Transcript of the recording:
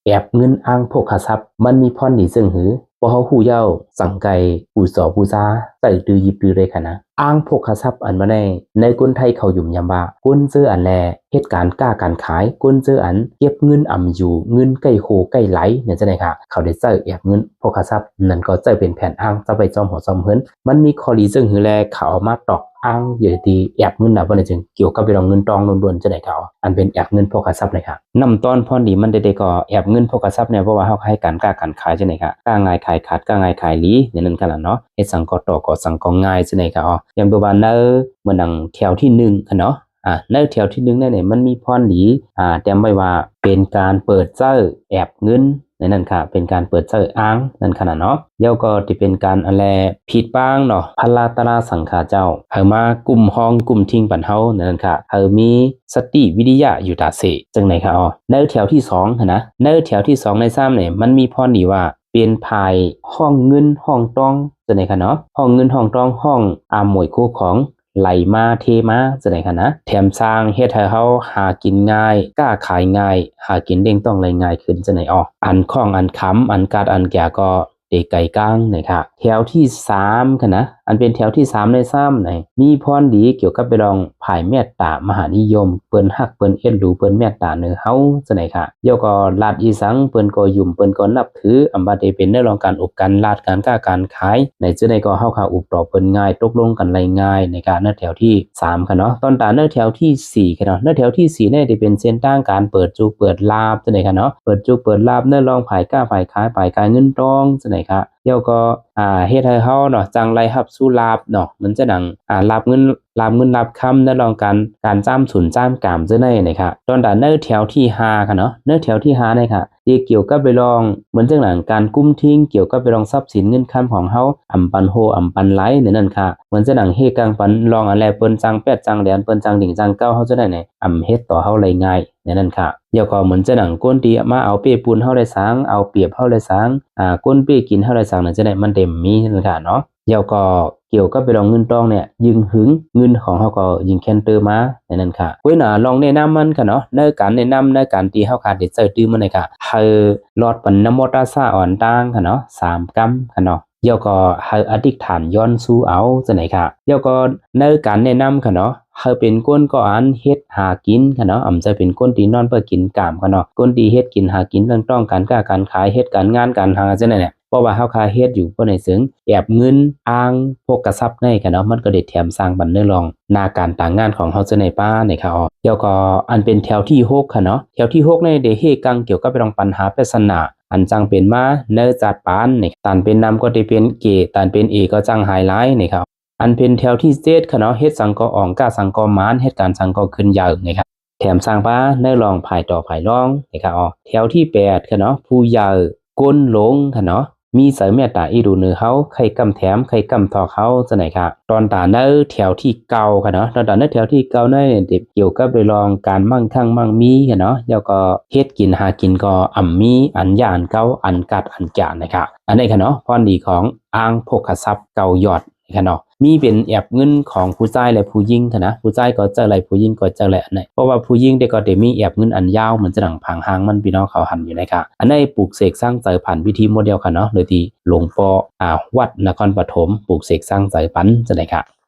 แอบเงินอ้างโภคทรัพย์มันมีพรดีซึ่งหือพอเขาหูเย้าสังไกปูสอปูซาใส่ตือยิบตือเลยค่ะนะอ้างโภคทรัพย์อันมาในคนไทยเขาหยุ่มยำบาก้นเจออันแลเหตุการณ์กล้าการขายก้นเจออันเก็บเงินอ่ำอยู่เงินใกล้โคใกล้ไหลเนี่ยจะไหนค่ะเขาได้เจอแอบเงินโภคทรัพย์นั่นก็เจอเป็นแผนอ้างจะไปจอมหัวจอมเฮินมันมีข้อดีซึ่งหือแลเขาเอามาตอกอ้างอยู่ที่แอบเงินนะวันนี้จึงเกี่ยวกับเรื่องเงินตองล้วนๆจะไหนเขาอันเป็นแอบเงินโภคทรัพย์เลยค่ะนำตอนพรดีมันได้ก็แอบเงินโภคทรัพย์เนี่ยเพราะว่าเขาให้การกล้าการขายจะไหนค่ะกล้าง่ายขายขาดกล้าง่ายขายลีเนี่ยนั่นกันละเนาะเฮ็ดสังก็ต่อก็สังก็ง่ายจะไหนค่ะอ๋ออย่างประมาณเนอเหมือนดังแถวที่1ค่ะเนาะในแถวที่1เนี่ยมันมีพรดีแต้มไว้ว่าเป็นการเปิดเจ้าแอบเงินนั่นค่ะเป็นการเปิดเจออ้างนั่นขนาดเนาะเดี๋ยวก็ที่เป็นการอะไรผิดบ้างเนาะพลาตราสังขาเจ้ามากลุ่มห้องกลุ่มทิ้งปันเฮานั่นค่ะมีสติวิทยาอยู่ตาเสจังไหนค่ะอ๋อในแถวที่2นะในแถวที่2ใน3เนี่ยมันมีพรดีว่าเป็นภายห้องเงินห้องตองจังไหนค่ะเนาะห้องเงินห้องตองห้องหมวยคู่ของไหลมาเทมาจะไหนคะนะแถมสร้างเฮ็ดให้เฮาหากินง่ายกล้าขายง่ายหากินเด้งต้องไรง่ายขึ้นจะไหนออกอันข้องอันค้ำอันกาดอันแก่ก็เด็กไก่ก้างนะคะแถวที่3ค่ะนะอันเป็นแถวที่3ใน3ไหนมีพรดีเกี่ยวกับไปลองภายเมตตามหานิยมเปิ้นฮักเปิ้นเอ็นดูเปิ้นเมตตาเนื้อเฮาจะไหนค่ะเดี๋ยวก็ลาดอีสังเปิ้นก็ยุ่มเปิ้นก็นับถืออำบาดเป็นในรองการอุบกันลาดการกล้าการขายในจะไหนก็เฮาค่ะอุบต่อเปิ้นง่ายตกลงกันไรง่ายในการแถวที่3ค่ะเนาะตอนตาแถวที่4ค่ะเนาะแถวที่4เนี่ยจะเป็นเส้นทางการเปิดจุกเปิดลาบจะไหนค่ะเนาะเปิดจุกเปิดลาบรองภายกล้าภายขายภายการเงินตองจะไหนค่ะเดี๋ยวก็เฮ็ดให้เฮาเนาะจังไรรับสู้ลาบเนาะมันจะดังรับเงินรับคำในรองการจ้ำสุนจ้ำกามจะได้นะคะตอนแถวที่5ค่ะเนาะแถวที่5เนี่ยค่ะที่เกี่ยวกับไปลองเหมือนจังหลังการกุ้มทิ้งเกี่ยวกับไปลองทรัพย์สินเงินคำของเฮาอำปันโฮอำปันไหลนั่นค่ะเหมือนจะดังเฮกังปันลองอะไรเปิ้นจังแปดจังแดนเปิ้นจังดิ่งจังเก้าเฮาจะได้เนี่ยเฮ็ดต่อเฮาไรง่ายนั่นค่ะเดี๋ยวก็เหมือนจะดังก้นตีมาเอาเปปูนเฮาได้สังเอาเปรียบเฮาได้สังก้นเป้กินเฮาได้สังนั่นจะได้มันเต็มมีนั่นค่ะเนาะเดี๋ยวก็เกี่ยวกับไปลองเงินตองเนี่ยยิงหึงเงินของเฮาก็ยิงแคนเตอร์มานั่นค่ะเว้ยน่ะลองแนะนำมันค่ะเนาะในการแนะนำในการที่เฮาขาดได้เจอตื้อมันเลยค่ะลอดปันนโมตัสสะอ่อนต่างค่ะเนาะ3กำค่ะเนาะเดี๋ยวก็อธิษฐานย้อนสู่เอาจังไหนค่ะเดี๋ยวก็ในการแนะนำค่ะเนาะเป็นก้นก็อันเฮ็ดหากินค่ะเนาะจะเป็นก้นที่นอนเพื่อกินกามค่ะเนาะก้นที่เฮ็ดกินหากินต้องการกล้าการขายเฮ็ดการงานการหาจังได๋เนี่ยเพราะว่าเฮาคาเฮ็ดอยู่เพื่อในซึ่งแอบเงินอ้างพวกกระทรัพย์ในค่ะเนาะมันก็ได้แถมสร้างบันเนอรองหน้าการต่างงานของเฮาจังได๋ป้าเนี่ยค่ะเดี๋ยวก็อันเป็นแถวที่6ค่ะเนาะแถวที่6ในได้เฮกังเกี่ยวกับเรื่องปัญหาปริศนาอันจังเป็นมาเนอจัดปานนี่ตันเป็นนำก็ได้เป็นเกตันเป็นเอก็จังไฮไลท์นี่ครับอันเป็นแถวที่7ค่ะเนาะเฮ็ดสังกออ่องกล้าสังกอมานเฮ็ดการสังกอขึ้นยาวนี่ครับแถมสร้างป้าเนอรองภายต่อภายรองนี่ครับแถวที่8ค่ะเนาะผู้ยาวก้นหลงค่ะเนาะมีสายเมตตาอีดูเนื้อเฮาใครกำแถมใครกำทอเขาจะไหนค่ะตอนตาเนอแถวที่เก่าค่ะเนาะตอนตาเนอแถวที่เก่าเนอเกี่ยวกับไปลองการมั่งคั่งมั่งมีค่ะเนาะแล้วก็เฮ็ดกินหากินก็มีอันย่านเก่าอันกัดอันจานนะคะอันนี้ค่ะเนาะพรดีของอ้างโภคทรัพย์เก่ายอดค่ะเนาะมีเป็นแอบเงินของผู้ชายและผู้หญิงค่ะนะผู้ชายก็เจออะไรผู้หญิงก็เจออะไรอันไหนเพราะว่าผู้หญิงเด็กก็ได้มีแอบเงินอันยาวเหมือนจะหนังผางหางมันพี่น้องเขาหันอยู่นะคะอันนี้ปลูกเสกสร้างใจผ่านวิธีโมเดลค่ะเนาะโดยที่หลวงพ่อวัดนครปฐมปลูกเสกสร้างใจปันจะไหนค่ะ